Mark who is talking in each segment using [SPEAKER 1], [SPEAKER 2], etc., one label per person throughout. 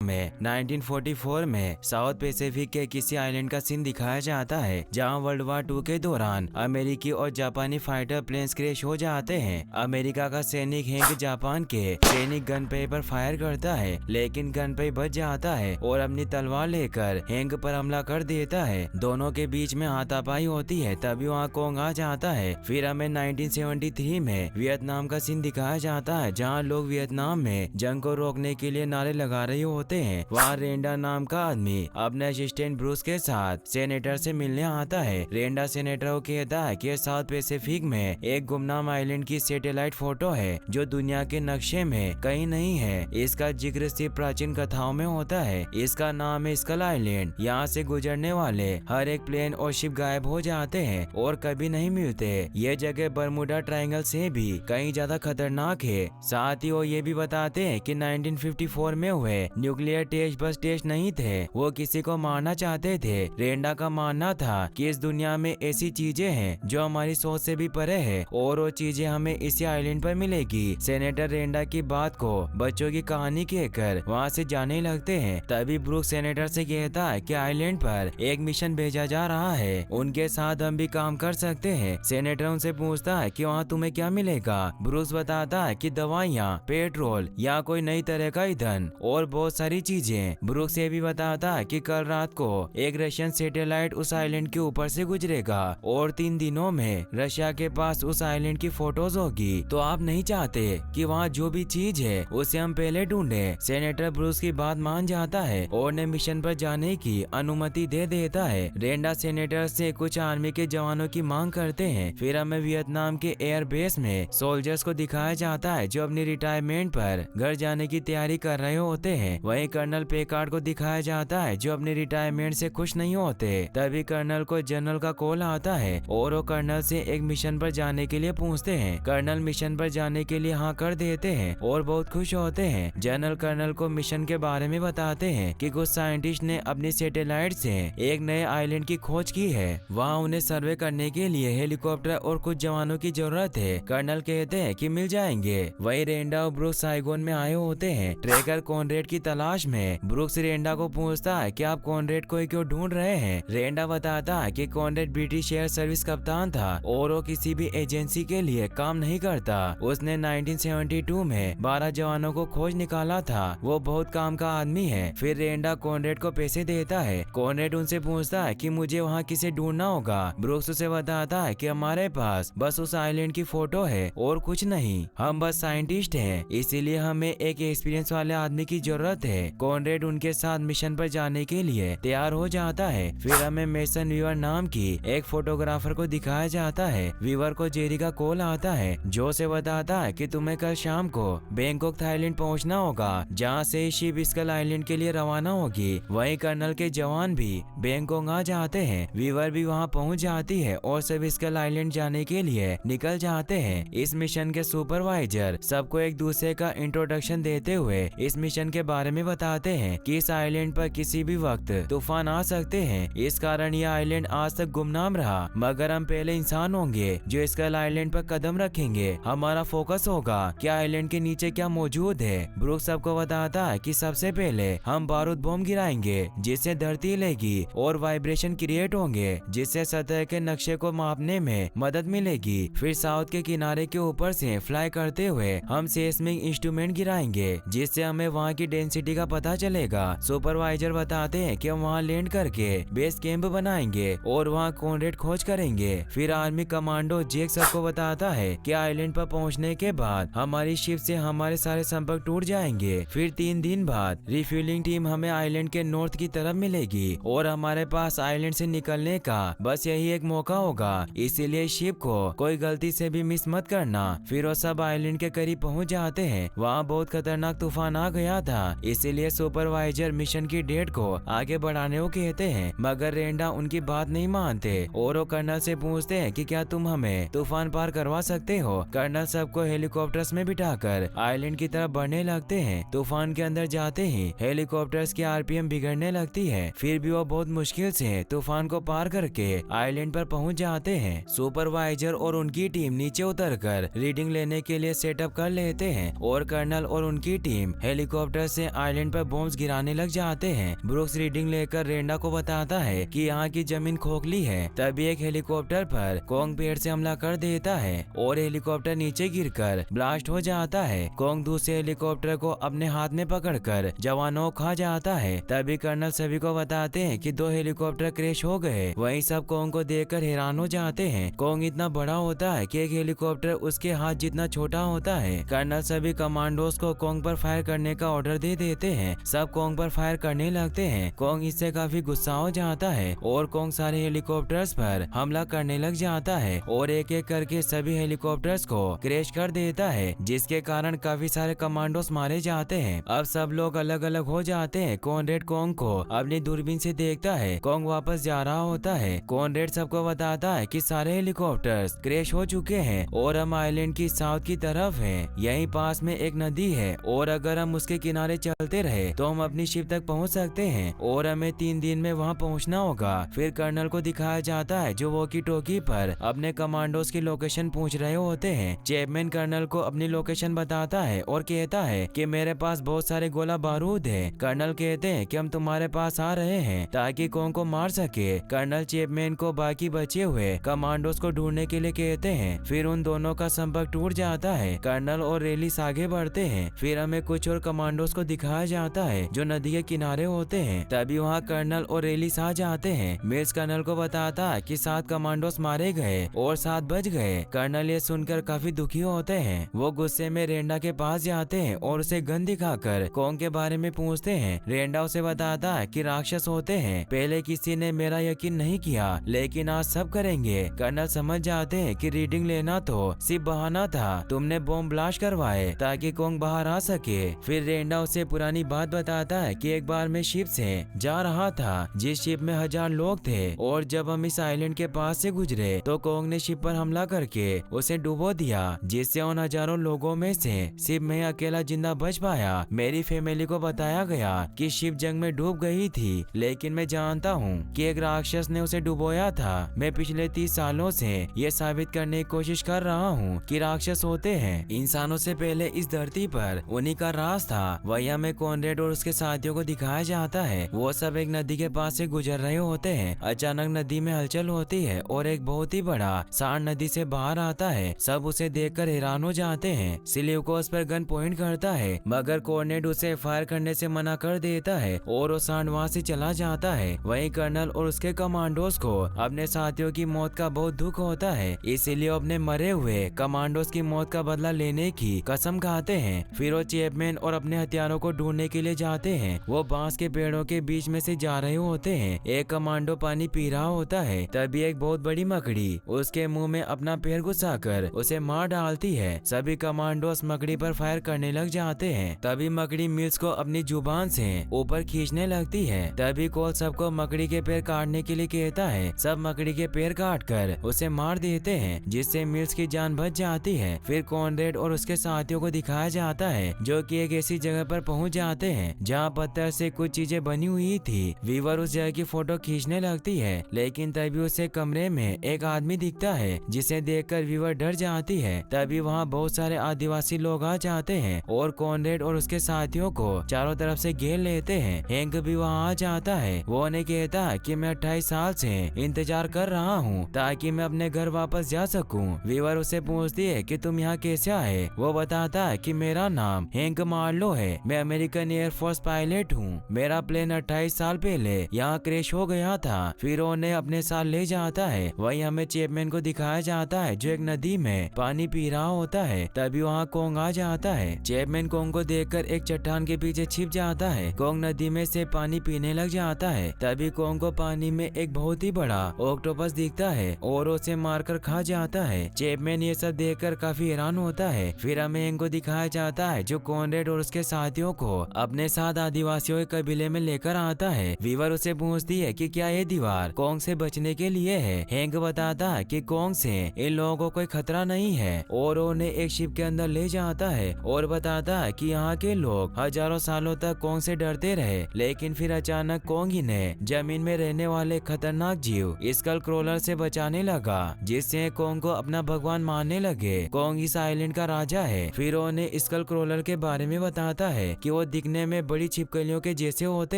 [SPEAKER 1] में 1944 में south Pacific के किसी आइलैंड का सीन दिखाया जाता है जहां वर्ल्ड वार 2 के दौरान अमेरिकी और जापानी फाइटर प्लेन्स क्रैश हो जाते हैं। अमेरिका का सैनिक हैंक जापान के सैनिक गनपे पर फायर करता है, लेकिन गनपे बच जाता है और अपनी तलवार लेकर हैंक पर हमला कर देता है। दोनों के बीच में हाथापाई होती है, तभी वहाँ कोंग आ जाता है। फिर हमें 1973 में वियतनाम का सीन दिखाया जाता है जहाँ लोग वियतनाम में जंग को रोकने के लिए नारे लगा रहे होते हैं। वहाँ रेंडा नाम का आदमी अपने असिस्टेंट ब्रूस के साथ सेनेटर से मिलने आता है। रेंडा सेनेटर को कहता है कि साउथ पैसिफिक में एक गुमनाम आइलैंड की सैटेलाइट फोटो है जो दुनिया के नक्शे में कहीं नहीं है। इसका जिक्र सिर्फ प्राचीन कथाओं में होता है। इसका नाम है स्कल आइलैंड। यहाँ से गुजरने वाले हर एक प्लेन और शिप गायब हो जाते हैं और कभी नहीं मिलते। ये जगह बर्मुडा ट्रायंगल से भी कहीं ज्यादा खतरनाक है। साथ ही वो ये भी बताते हैं कि 1954 में हुए न्यूक्लियर टेस्ट बस टेस्ट नहीं थे, वो किसी को मारना चाहते थे। रेंडा का मानना था कि इस दुनिया में ऐसी चीजें हैं जो हमारी सोच से भी परे है और वो चीजें हमें इसी आइलैंड पर मिलेगी। सेनेटर रेंडा की बात को बच्चों की कहानी कहकर वहाँ से जाने लगते हैं। तभी ब्रूक सेनेटर से कहता है कि आइलैंड पर एक मिशन भेजा जा रहा है, उनके साथ हम भी काम कर सकते हैं। सेनेटर उनसे पूछता है कि वहाँ तुम्हें क्या मिलेगा। ब्रूक्स बताता है कि दवाइयाँ, पेट्रोल या कोई नई तरह का ईंधन और बहुत सारी चीजें। ब्रूक्स ये भी बताता है कि कल रात को एक रशियन सैटेलाइट उस आइलैंड के ऊपर से गुजरेगा और 3 दिनों में रशिया के पास उस आइलैंड की फोटोज होगी। तो आप नहीं चाहते कि वहाँ जो भी चीज है उसे हम पहले ढूंढे। सेनेटर ब्रूक्स की बात मान जाता है और ने मिशन पर जाने की अनुमति दे देता है। रेंडा सेनेटर से कुछ आर्मी के जवानों की मांग करते हैं। फिर हमें वियतनाम के एयर बेस में सोल्जर्स को दिखाया जाता है जो अपनी रिटायरमेंट पर घर जाने की तैयारी कर रहे होते हैं। वहीं कर्नल पेकार्ड को दिखाया जाता है जो अपनी रिटायरमेंट से खुश नहीं होते। तभी कर्नल को जनरल का कॉल आता है और वो कर्नल से एक मिशन पर जाने के लिए पूछते हैं। कर्नल मिशन पर जाने के लिए हाँ कर देते हैं और बहुत खुश होते हैं। जनरल कर्नल को मिशन के बारे में बताते हैं कि कुछ साइंटिस्ट ने अपनी सैटेलाइट से एक नए आइलैंड की खोज की है। वहाँ उन्हें सर्वे करने के लिए हेलीकॉप्टर और कुछ जवानों की जरूरत है। कर्नल कहते हैं कि मिल जाएंगे। वही रेंडा और ब्रूक्स साइगोन में आए होते हैं ट्रेकर कॉनरेड की तलाश में। ब्रूक्स रेंडा को पूछता है कि आप कॉनरेड को क्यों ढूंढ रहे हैं। रेंडा बताता है कि कॉनरेड ब्रिटिश एयर सर्विस कप्तान था और वो किसी भी एजेंसी के लिए काम नहीं करता। उसने 1972 में 12 जवानों को खोज निकाला था। वो बहुत काम का आदमी है। फिर रेंडा कॉनरेड को पैसे देता है। कॉनरेड उनसे पूछता है कि मुझे वहाँ किसे ढूंढना होगा। ब्रूक्स उसे बताता है कि हमारे पास बस उस आइलैंड की फोटो है और कुछ नहीं, हम बस साइंटिस्ट हैं, इसीलिए हमें एक एक्सपीरियंस वाले आदमी की जरूरत है। कॉनरेड उनके साथ मिशन पर जाने के लिए तैयार हो जाता है। फिर हमें मेसन वीवर नाम की एक फोटोग्राफर को दिखाया जाता है। वीवर को जेरी का कॉल आता है जो से बताता है कि तुम्हें कल शाम को बैंकॉक थाईलैंड पहुंचना होगा, जहां से शिप स्कल आइलैंड के लिए रवाना होगी। वहीं कर्नल के जवान भी बैंकॉक आ जाते हैं। वीवर भी वहां पहुंच जाती है और सब स्कल आइलैंड जाने के लिए निकल जाते हैं। इस मिशन के सुपरवाइजर सबको एक दूसरे का इंट्रोडक्शन देते हुए इस मिशन के बारे में बताते हैं कि इस आइलैंड पर किसी भी वक्त तूफान आ सकते हैं, इस कारण यह आइलैंड आज तक गुमनाम रहा। मगर हम पहले इंसान होंगे जो स्कल आइलैंड पर कदम रखेंगे। हमारा फोकस होगा कि आइलैंड के नीचे क्या मौजूद है। ब्रूक्स सबको बताता है कि सबसे पहले हम बारूद बम गिराएंगे जिससे धरती हिलेगी और वाइब्रेशन क्रिएट होंगे जिससे सतह के नक्शे को मापने में मदद मिलेगी। फिर साउथ के किनारे के ऊपर से फ्लाई करते हुए हम सेस्मिक इंस्ट्रूमेंट गिराएंगे जिससे हमें वहाँ की डेंसिटी का पता चलेगा। सुपरवाइजर बताते हैं कि हम वहाँ लैंड करके बेस कैंप बनाएंगे और वहाँ कॉनरेड खोज करेंगे। फिर आर्मी कमांडो जेक सबको बताता है कि आइलैंड पर पहुँचने के बाद हमारी शिप से हमारे सारे संपर्क टूट जाएंगे। फिर 3 दिन बाद रिफ्यूलिंग टीम हमें आइलैंड के नॉर्थ की तरफ मिलेगी और हमारे पास आइलैंड से निकलने का बस यही एक मौका होगा, इसीलिए शिप को कोई गलती से भी मिस मत करना। फिर वो सब आइलैंड के करीब पहुँच जाते हैं। वहाँ बहुत खतरनाक तूफान आ गया था, इसीलिए सुपरवाइजर मिशन की डेट को आगे बढ़ाने को कहते हैं, मगर रेंडा उनकी बात नहीं मानते और वो कर्नल से पूछते हैं कि क्या तुम हमें तूफान पार करवा सकते हो। कर्नल सबको हेलीकॉप्टर्स में बिठाकर आइलैंड की तरफ बढ़ने लगते हैं। तूफान के अंदर जाते ही हेलीकॉप्टर्स की आरपीएम बिगड़ने लगती है। फिर भी वो बहुत मुश्किल से तूफान को पार करके आइलैंड पर पहुंच जाते हैं। सुपरवाइजर और उनकी टीम नीचे उतरकर रीडिंग लेने के लिए सेटअप कर लेते हैं और कर्नल और उनकी टीम हेलीकॉप्टर से आइलैंड पर बॉम्ब्स गिराने लग जाते हैं। ब्रूक्स रीडिंग लेकर रेंडा को बताता है कि यहाँ की जमीन खोखली है। तभी एक हेलीकॉप्टर पर कोंग पेड़ से हमला कर देता है और हेलीकॉप्टर नीचे गिरकर ब्लास्ट हो जाता है। कोंग दूसरे हेलीकॉप्टर को अपने हाथ में पकड़कर जवानों खा जाता है। तभी कर्नल सभी को बताते हैं कि 2 हेलीकॉप्टर क्रैश हो गए। वहीं सब कोंग को देखकर हैरान हो जाते हैं। कोंग इतना बड़ा होता है कि एक हेलीकॉप्टर उसके हाथ जितना छोटा होता है। कर्नल सभी कमांडोज को कोंग पर फायर करने का ऑर्डर दे देते हैं। सब कोंग पर फायर करने लगते हैं। कोंग इससे काफी गुस्सा हो जाता है और कोंग सारे हेलीकॉप्टर्स पर हमला करने लग जाता है और एक एक करके सभी हेलीकॉप्टर्स को क्रैश कर देता है, जिसके कारण काफी सारे कमांडोज मारे जाते हैं। अब सब लोग अलग अलग हो जाते हैं। कॉनरेड कोंग को अपनी दूरबीन से देखता है। कोंग वापस जा रहा होता है। कॉनरेड सबको बताता है कि सारे हेलीकॉप्टर्स क्रैश हो चुके हैं और हम आइलैंड की साउथ की तरफ हैं। यहीं पास में एक नदी है और अगर हम उसके किनारे चलते रहे तो हम अपनी शिप तक पहुंच सकते हैं और हमें 3 दिन में वहां पहुंचना होगा। फिर कर्नल को दिखाया जाता है जो वॉकी टॉकी पर अपने कमांडोज की लोकेशन पूछ रहे होते हैं। चैपमैन कर्नल को अपनी लोकेशन बताता है और कहता है कि मेरे पास बहुत सारे गोला बारूद है। कर्नल कहते हैं कि हम तुम्हारे पास आ रहे हैं ताकि कोंग को मार सके। कर्नल चैपमैन को बाकी बचे हुए कमांडोज को ढूंढने के लिए कहते हैं। फिर उन दोनों का संपर्क टूट जाता है। कर्नल और रेलिस आगे बढ़ते हैं। फिर हमें कुछ और कमांडोज को दिखाया जाता है जो नदी के किनारे होते हैं। तभी वहाँ कर्नल और रेलिस आ जाते हैं। मिल्स कर्नल को बताता है कि 7 कमांडोज मारे गए और 7 बच गए। कर्नल ये सुनकर काफी दुखी होते हैं। वो गुस्से में रेंडा के पास जाते हैं और उसे गन दिखाकर कोंग के बारे में पूछते हैं। रेंडा उसे बताता है कि राक्षस होते हैं। पहले किसी ने मेरा यकीन नहीं किया लेकिन आज सब करेंगे। कर्नल समझ जाते हैं कि रीडिंग लेना तो सिर्फ बहाना था। तुमने बॉम्ब ब्लास्ट करवाए ताकि कोंग बाहर आ सके। फिर रेंडा उसे पुरानी बात बताता है कि एक बार मैं शिप से जा रहा था जिस शिप में 1000 लोग थे और जब हम इस आइलैंड के पास से गुजरे तो कोंग ने शिप पर हमला करके उसे डुबो दिया, जिससे उन हजारों लोगों में से सिर्फ मैं अकेला जिंदा बच पाया। मेरी फैमिली को बताया गया कि शिप जंग में डूब गई थी, लेकिन मैं जानता हूँ कि एक राक्षस ने उसे डुबोया था। मैं पिछले 30 सालों से ये साबित करने की कोशिश कर रहा हूँ कि राक्षस होते हैं। इंसानों से पहले इस धरती पर उन्हीं का राज था। वहीं हमें कॉनरेड और उसके साथियों को दिखाया जाता है। वो सब एक नदी के पास से गुजर रहे होते हैं। अचानक नदी में हलचल होती है और एक बहुत ही बड़ा सांड नदी से बाहर आता है। सब उसे देखकर हैरान हो जाते हैं। सिलिव को उस पर गन पॉइंट करता है मगर कॉनरेड उसे फायर करने से मना कर देता है और वो सांड वहाँ से चला जाता है। वहीं कर्नल और उसके कमांडोज को अपने साथियों की मौत का बहुत दुख होता है, इसीलिए अपने मरे हुए कमांडोज की मौत का बदला लेने की कसम खाते हैं। फिर वो चैपमैन और अपने हथियारों को ढूंढने के लिए जाते हैं। वो बांस के पेड़ों के बीच में से जा रहे होते हैं। एक कमांडो पानी पी रहा होता है। तभी एक बहुत बड़ी मकड़ी उसके मुंह में अपना पैर घुसाकर उसे मार डालती है। सभी कमांडोज मकड़ी पर फायर करने लग जाते हैं। तभी मकड़ी मिल्स को अपनी जुबान से ऊपर खींचने लगती है। तभी कोल सबको मकड़ी के पैर काटने के लिए कहता है। सब मकड़ी के पैर काटकर उसे मार देते हैं, जिससे मिल्स की जान बच जाती है। फिर कॉनरेड और उसके साथियों को दिखाया जाता है जो कि एक ऐसी जगह पर पहुंच जाते हैं जहां पत्थर से कुछ चीजें बनी हुई थी। वीवर उस जगह की फोटो खींचने लगती है, लेकिन तभी उसे कमरे में एक आदमी दिखता है जिसे देखकर वीवर डर जाती है। तभी वहां बहुत सारे आदिवासी लोग आ जाते हैं और कॉनरेड और उसके साथियों को चारों तरफ से घेर लेते हैं। हैंक भी वहां आ जाता है। वो उन्हें कहता है कि मैं 28 साल से इंतजार कर रहा हूँ ताकि मैं अपने घर वापस जा सकूं। वीवर उसे पूछती है कि तुम यहाँ कैसे आए। वो बताता है कि मेरा नाम हैंक मार्लो है। मैं अमेरिकन एयरफोर्स पायलट हूँ। मेरा प्लेन 28 साल पहले यहाँ क्रैश हो गया था। फिर उन्हें अपने साथ ले जाता है। वहीं हमें चैपमैन को दिखाया जाता है जो एक नदी में पानी पी रहा होता है। तभी वहाँ कोंग आ जाता है। चैपमैन कोंग को देखकर एक चट्टान के पीछे छिप जाता है। कोंग नदी में से पानी पीने लग जाता है। तभी कोंग को पानी में एक बहुत ही बड़ा ऑक्टोपस दिखता है और उसे मारकर खा जाता है। चैपमैन ये सब देखकर काफी हैरान होता है। फिर हमें हैंक को दिखाया जाता है जो कॉनरेड और उसके साथियों को अपने साथ आदिवासियों के कबीले में लेकर आता है। वीवर उसे पूछती है कि क्या ये दीवार कोंग से बचने के लिए है। हैंक बताता है कि कोंग से इन लोगों को कोई खतरा नहीं है और उन्हें एक शिप के अंदर ले जाता है और बताता है कि यहाँ के लोग हजारों सालों तक कोंग से डरते रहे, लेकिन फिर अचानक कोंग इन्हें जमीन में रहने वाले खतरनाक जीव स्कल क्रोलर से बचाने लगा, जिससे कोंग को अपना भगवान मानने लगे। कोंग इस आइलैंड का राजा है। फिर उन्हें स्कल क्रोलर के बारे में बताता है कि वो वो दिखने में बड़ी छिपकलियों के जैसे होते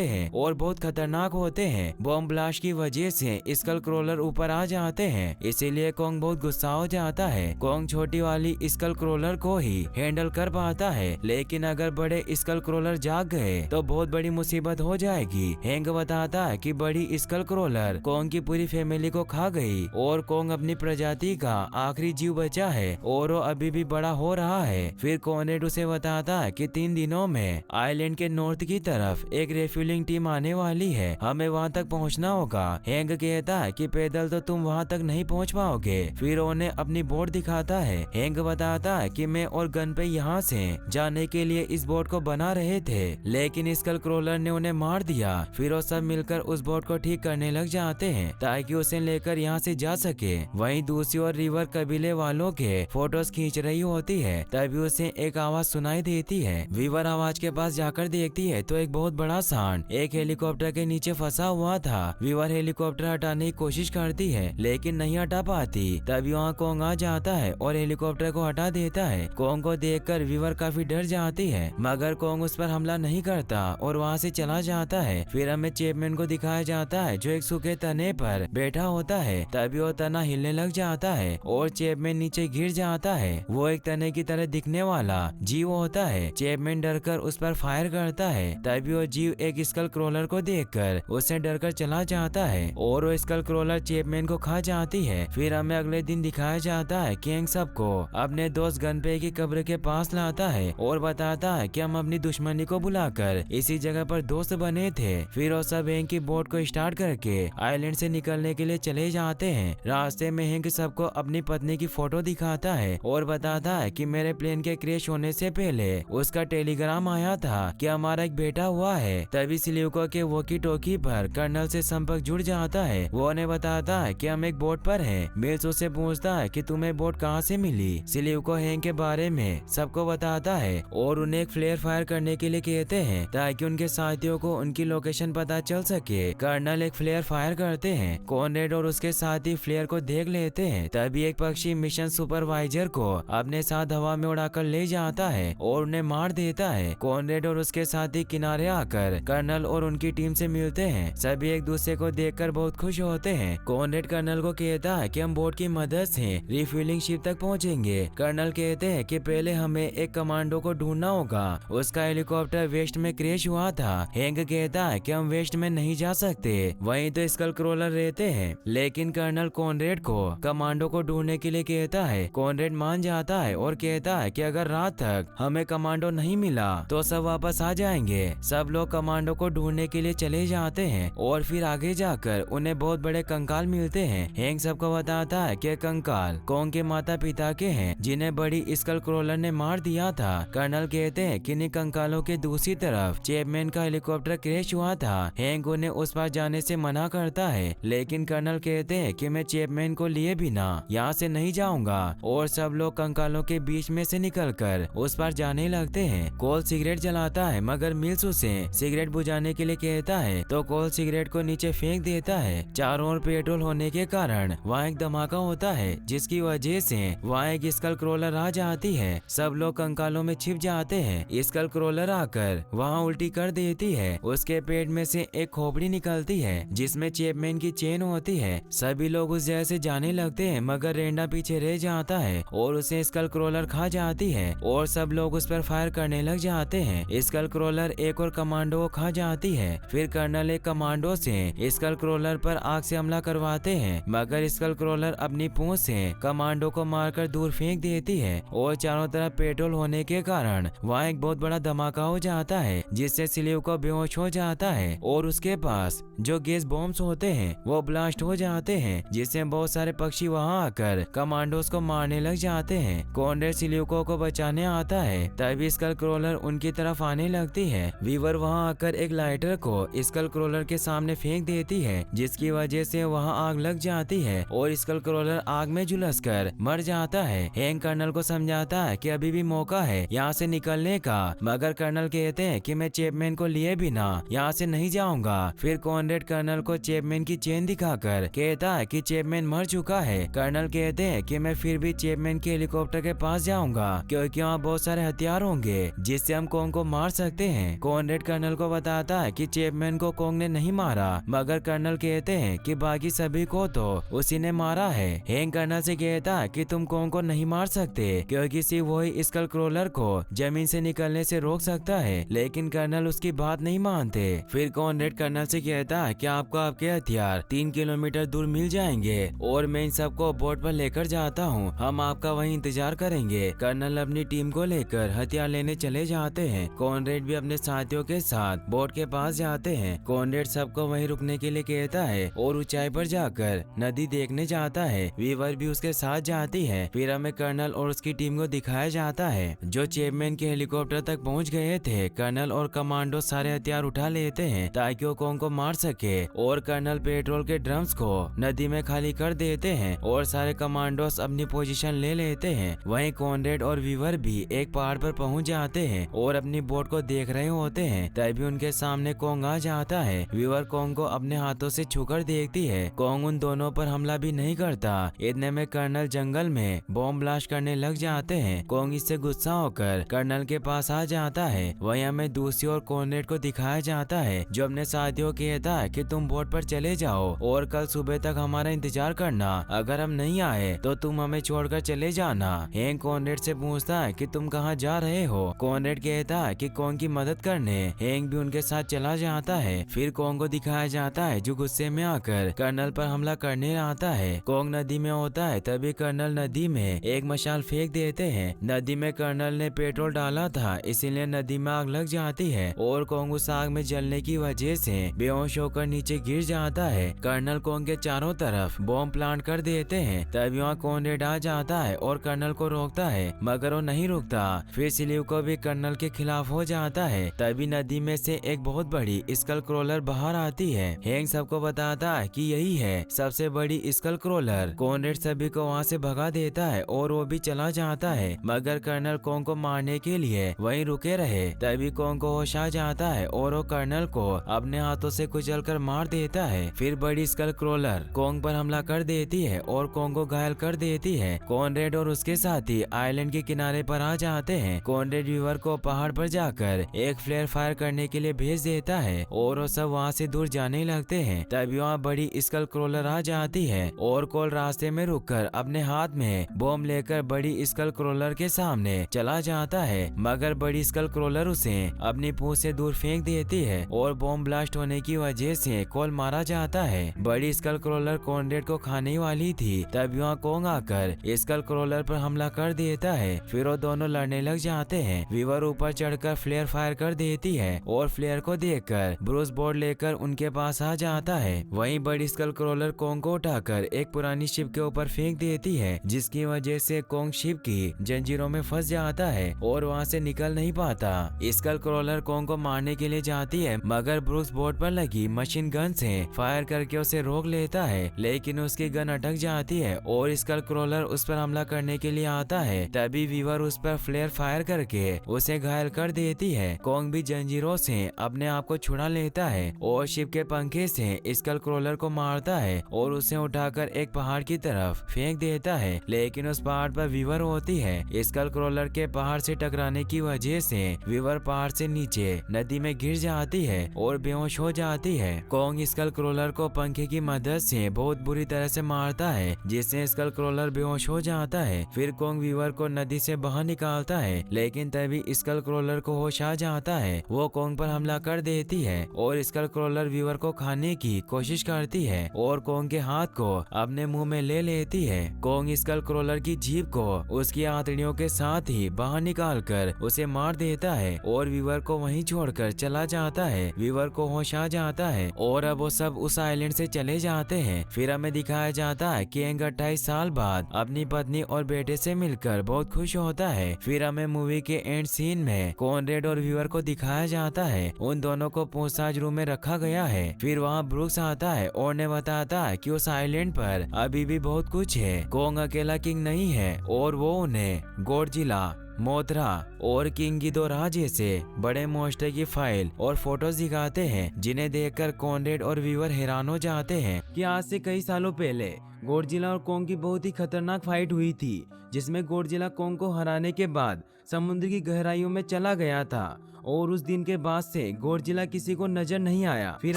[SPEAKER 1] हैं और बहुत खतरनाक होते हैं। बॉम्ब ब्लास्ट की वजह से स्कल क्रोलर ऊपर आ जाते हैं, इसीलिए कॉन्ग बहुत गुस्सा हो जाता है। कॉन्ग छोटी वाली स्कल क्रोलर को ही हैंडल कर पाता है, लेकिन अगर बड़े स्कल क्रोलर जाग गए तो बहुत बड़ी मुसीबत हो जाएगी। हैंक बताता है कि बड़ी स्कल क्रोलर कॉन्ग की पूरी फैमिली को खा गई और कॉन्ग अपनी प्रजाति का आखिरी जीव बचा है और वो अभी भी बड़ा हो रहा है। फिर कॉनरेड उसे बताता है कि 3 दिनों में आइलैंड के नॉर्थ की तरफ एक रिफ्यूलिंग टीम आने वाली है, हमें वहां तक पहुंचना होगा। हैंक कहता है कि पैदल तो तुम वहां तक नहीं पहुंच पाओगे। फिर उन्हें अपनी बोट दिखाता है। हैंक बताता है कि मैं और गन पे यहाँ से जाने के लिए इस बोट को बना रहे थे, लेकिन स्कल क्रोलर ने उन्हें मार दिया। फिर वो सब मिलकर उस बोट को ठीक करने लग जाते हैं ताकि उसे लेकर यहाँ से जा सके। वहीं दूसरी ओर रिवर कबीले वालों के फोटोज खींच रही होती है, तभी उसे एक आवाज सुनाई देती है। वीवर आवाज के पास जाकर देखती है तो एक बहुत बड़ा सांड एक हेलीकॉप्टर के नीचे फंसा हुआ था। वीवर हेलीकॉप्टर हटाने की कोशिश करती है लेकिन नहीं हटा पाती। तभी वहाँ कॉन्ग आ जाता है और हेलीकॉप्टर को हटा देता है। कॉन्ग को देखकर वीवर काफी डर जाती है, मगर कॉन्ग उस पर हमला नहीं करता और वहाँ से चला जाता है। फिर हमें चैपमैन को दिखाया जाता है जो एक सूखे तने पर बैठा होता है। तभी वो तना हिलने लग जाता है और चैपमैन नीचे गिर जाता है। वो एक तने की तरह दिखने वाला जीव होता है। चैपमैन डरकर उस पर फायर करता है। तभी वो जीव एक स्कल क्रोलर को देखकर उससे डरकर चला जाता है और वो स्कल क्रोलर चैपमैन को खा जाती है। फिर हमें अगले दिन दिखाया जाता है कि हैंक सबको अपने दोस्त गनपे की कब्र के पास लाता है और बताता है कि हम अपनी दुश्मनी को बुलाकर इसी जगह पर दोस्त बने थे। फिर वो सब हैंक की बोट को स्टार्ट करके आइलैंड से निकलने के लिए चले जाते हैं। रास्ते में हैंक सबको अपनी पत्नी की फोटो दिखाता है और बताता है कि मेरे प्लेन के क्रैश होने से पहले उसका टेलीग्राम आया था कि हमारा एक बेटा हुआ है। तभी सिल्यूको के वॉकी टॉकी पर कर्नल से संपर्क जुड़ जाता है। वो उन्हें बताता है कि हम एक बोट पर हैं। मिल्स उससे पूछता है कि तुम्हें बोट कहाँ से मिली। सिल्यूको हैंक के बारे में सबको बताता है और उन्हें एक फ्लेयर फायर करने के लिए कहते हैं ताकि उनके साथियों को उनकी लोकेशन पता चल सके। कर्नल एक फ्लेयर फायर करते हैं। कॉनरेड और उसके साथी फ्लेयर को देख लेते हैं। तभी एक पक्षी मिशन सुपरवाइजर को अपने साथ हवा में उड़ाकर ले जाता है और उन्हें मार देता है। कॉनरेड और उसके साथी किनारे आकर कर्नल और उनकी टीम से मिलते हैं। सभी एक दूसरे को देखकर बहुत खुश होते हैं। कॉनरेड कर्नल को कहता है कि हम बोट की मदद से रिफ्यूलिंग शिप तक पहुंचेंगे। कर्नल कहते हैं कि पहले हमें एक कमांडो को ढूंढना होगा, उसका हेलीकॉप्टर वेस्ट में क्रैश हुआ था। हैंक कहता है कि हम वेस्ट में नहीं जा सकते, वहीं तो स्कल क्रोलर रहते हैं। लेकिन कर्नल कॉनरेड को कमांडो को ढूंढने के लिए कहता है। कॉनरेड मान जाता है और कहता है कि अगर रात तक हमें कमांडो नहीं मिला तो सब वापस आ जाएंगे। सब लोग कमांडो को ढूंढने के लिए चले जाते हैं और फिर आगे जाकर उन्हें बहुत बड़े कंकाल मिलते हैं। हैंक सबको बताता है कि कंकाल कॉन्ग के माता पिता के हैं जिन्हें बड़ी स्कल क्रोलर ने मार दिया था। कर्नल कहते हैं कि इन कंकालों के दूसरी तरफ चैपमैन का हेलीकॉप्टर क्रैश हुआ था। हैंक उन्हें उस पार जाने से मना करता है, लेकिन कर्नल कहते हैं कि मैं चैपमैन को लिए बिना यहाँ से नहीं जाऊंगा और सब लोग कंकालों के बीच में से निकलकर उस पार जाने लगते हैं। कोल सिगरेट जलाता है मगर मिल्स उसे सिगरेट बुझाने के लिए कहता है तो कोल सिगरेट को नीचे फेंक देता है। चारों ओर पेट्रोल होने के कारण वहाँ एक धमाका होता है जिसकी वजह से वहाँ एक स्कल क्रोलर आ जाती है। सब लोग कंकालों में छिप जाते हैं। स्कल क्रोलर आकर वहाँ उल्टी कर देती है। उसके पेट में से एक खोपड़ी निकलती है जिसमें चैपमैन की चेन होती है। सभी लोग उस जगह से जाने लगते हैं मगर रेंडा पीछे रह जाता है और उसे स्कल क्रोलर खा जाती है और सब लोग उस पर फायर करने लग जाते हैं। स्कल क्रोलर एक और कमांडो को खा जाती है। फिर कर्नल एक कमांडो से स्कल क्रोलर पर आग से हमला करवाते हैं मगर स्कल क्रोलर अपनी पूंछ से कमांडो को मारकर दूर फेंक देती है और चारों तरफ पेट्रोल होने के कारण वहाँ एक बहुत बड़ा धमाका हो जाता है जिससे सिल्यू को बेहोश हो जाता है और उसके पास जो गैस बॉम्ब्स होते हैं वो ब्लास्ट हो जाते हैं जिससे बहुत सारे पक्षी वहाँ आकर कमांडोज को मारने लग जाते हैं। कॉनरेड सिल्यूको को बचाने आता है। तभी स्कल क्रोलर उनकी तरफ आने लगती है। वीवर वहाँ आकर एक लाइटर को स्कल क्रोलर के सामने फेंक देती है जिसकी वजह से वहाँ आग लग जाती है और स्कल क्रोलर आग में झुलसकर मर जाता है। हैंक कर्नल को समझाता है कि अभी भी मौका है यहाँ से निकलने का, मगर कर्नल कहते हैं कि मैं चैपमैन को लिए बिना यहाँ से नहीं जाऊंगा। फिर कॉनरेड कर्नल को चैपमैन की चेन दिखाकर कहता है कि चैपमैन मर चुका है। कर्नल कहते हैं कि मैं फिर भी चैपमैन के हेलीकॉप्टर के पास जाऊंगा क्योंकि वहाँ बहुत सारे हथियार होंगे जिससे हम कॉन्ग कोंग को मार सकते हैं। कॉनरेड कर्नल को बताता है कि चैपमैन को कोंग ने नहीं मारा, मगर कर्नल कहते हैं कि बाकी सभी को तो उसी ने मारा है। हैंक कर्नल से कहता है कि तुम कोंग को नहीं मार सकते क्योंकि सिर्फ वही स्कल क्रोलर को जमीन से निकलने से रोक सकता है, लेकिन कर्नल उसकी बात नहीं मानते। फिर कॉनरेड कर्नल से कहता है कि आपको आपके हथियार 3 किलोमीटर दूर मिल जाएंगे और मैं इन सबको बोट पर लेकर जाता हूँ, हम आपका वहीं इंतजार करेंगे। कर्नल अपनी टीम को लेकर हथियार लेने चले जाते हैं। कॉनरेड भी अपने साथियों के साथ बोट के पास जाते हैं। कॉनरेड सबको वहीं रुकने के लिए कहता है और ऊंचाई पर जाकर नदी देखने जाता है। वीवर भी उसके साथ जाती है। फिर हमें कर्नल और उसकी टीम को दिखाया जाता है जो चैपमैन के हेलीकॉप्टर तक पहुंच गए थे। कर्नल और कमांडो सारे हथियार उठा लेते हैं ताकि वो कोंग को मार सके और कर्नल पेट्रोल के ड्रम्स को नदी में खाली कर देते हैं और सारे कमांडोस अपनी पोजीशन ले लेते हैं। वहीं कॉनरेड और वीवर भी एक पहाड़ पर पहुंच जाते हैं और अपनी बोट को देख रहे होते हैं। तभी उनके सामने कोंग आ जाता है। वीवर कोंग को अपने हाथों से छूकर देखती है। कोंग उन दोनों पर हमला भी नहीं करता। इतने में कर्नल जंगल में बॉम्ब ब्लास्ट करने लग जाते हैं। कोंग इससे गुस्सा होकर कर्नल के पास आ जाता है। वहीं हमें दूसरी ओर कॉनरेड को दिखाया जाता है जो अपने साथियों को कहता है कि तुम बोट पर चले जाओ और कल सुबह तक हमारा इंतजार करना, अगर हम नहीं आए तो तुम हमें छोड़कर चले जाना। हैंक कॉनरेड से पूछता है कि तुम कहाँ जा रहे हो। कॉनरेड कहता है कि कोंग की मदद करने। हैंक भी उनके साथ चला जाता है। फिर कोंग को दिखाया जाता है जो गुस्से में आकर कर्नल पर हमला करने आता है। कोंग नदी में होता है तभी कर्नल नदी में एक मशाल फेंक देते हैं। नदी में कर्नल ने पेट्रोल डाला था इसीलिए नदी में आग लग जाती है और कोंग उस आग में जलने की वजह से बेहोश होकर नीचे गिर जाता है। कर्नल कोंग के चारों तरफ बॉम्ब प्लांट कर देते हैं। तभी वहाँ कॉनरेड आ जाता है और कर्नल को रोकता है मगर वो नहीं रुकता। फिर स्लीव को भी कर्नल के खिलाफ हो जाता है। तभी नदी में से एक बहुत बड़ी स्कल क्रोलर बाहर आती है। हैंक सबको बताता है कि यही है सबसे बड़ी स्कल क्रोलर। कॉनरेड सभी को वहाँ से भगा देता है और वो भी चला जाता है मगर कर्नल कोंग को मारने के लिए वहीं रुके रहे। तभी कोंग को होश आ जाता है और वो कर्नल को अपने हाथों से कुचलकर मार देता है। फिर बड़ी स्कल क्रोलर कोंग पर हमला कर देती है और कोंग को घायल कर देती है। कॉनरेड और उसके साथी आइलैंड के किनारे पर आ जाते हैं। कॉनरेड वीवर को पहाड़ पर जाकर एक फ्लेयर फायर करने के लिए भेज देता है और वो सब वहाँ से दूर जाने लगते हैं। तभी वहाँ बड़ी स्कल क्रोलर आ जाती है और कोल रास्ते में रुककर अपने हाथ में बॉम्ब लेकर बड़ी स्कल क्रोलर के सामने चला जाता है मगर बड़ी स्कल क्रोलर उसे अपनी पूंछ से दूर फेंक देती है और बॉम्ब ब्लास्ट होने की वजह से कोल मारा जाता है। बड़ी स्कल क्रोलर कॉनरेड को खाने वाली थी। तभी वहाँ कोंग आकर स्कल क्रोलर पर हमला कर देता है। फिर वो दोनों लड़ने लग जाते हैं। वीवर ऊपर चढ़कर फ्लेयर फायर कर देती है और फ्लेयर को देखकर ब्रूस बोर्ड लेकर उनके पास आ जाता है। वहीं बड़ी स्कल क्रोलर कोंग को उठाकर एक पुरानी शिप के ऊपर फेंक देती है जिसकी वजह से कोंग शिप की जंजीरों में फंस जाता है और वहाँ से निकल नहीं पाता। स्कल क्रोलर कोंग को मारने के लिए जाती है मगर ब्रूस बोर्ड पर लगी मशीन गन से फायर करके उसे रोक लेता है, लेकिन उसकी गन अटक जाती है और स्कल क्रोलर उस पर हमला करने के लिए आता है। तभी वीवर उस पर फ्लेयर फायर करके उसे घायल कर देती है। कोंग भी जंजीरों से अपने आप को छुड़ा लेता है और शिप के पंखे से स्कल क्रोलर को मारता है और उसे उठाकर एक पहाड़ की तरफ फेंक देता है, लेकिन उस पहाड़ पर वीवर होती है। स्कल क्रोलर के पहाड़ से टकराने की वजह से वीवर पहाड़ से नीचे नदी में गिर जाती है और बेहोश हो जाती है। कोंग स्कल क्रोलर को पंखे की मदद से बहुत बुरी तरह से मारता है जिससे स्कल क्रोलर बेहोश हो जाता है। फिर कोंग वीवर को नदी से बाहर निकालता है, लेकिन तभी स्कल क्रोलर को होश आ जाता है। वो कोंग पर हमला कर देती है और स्कल क्रोलर वीवर को खाने की कोशिश करती है और कोंग के हाथ को अपने मुंह में ले लेती है। कोंग स्कल क्रोलर की जीभ को उसकी आंतड़ियों के साथ ही बाहर निकालकर उसे मार देता है और वीवर को वहीं छोड़कर चला जाता है। वीवर को होश आ जाता है और अब वो सब उस आइलैंड से चले जाते हैं। फिर हमें दिखाया जाता है कि हैंक 28 साल बाद अपनी पत्नी और बेटे से मिलकर बहुत खुश होता है। फिर हमें मूवी के एंड सीन में कॉनरेड और वीवर को दिखाया जाता है। उन दोनों को पूछताछ रूम में रखा गया है। फिर वहाँ ब्रूक्स आता है और ने बताता है कि उस आइलैंड पर अभी भी बहुत कुछ है। कोंग अकेला किंग नहीं है और वो उन्हें गॉडजिला, मोथरा और किंग गिदोराह जैसे बड़े मॉन्स्टर की फाइल और फोटोज दिखाते हैं जिन्हें देखकर कॉनरेड और वीवर हैरान हो जाते हैं कि आज से कई सालों पहले गॉडजिला और कोंग की बहुत ही खतरनाक फाइट हुई थी जिसमें गॉडजिला कोंग को हराने के बाद समुद्र की गहराइयों में चला गया था और उस दिन के बाद से गॉडजिला किसी को नजर नहीं आया। फिर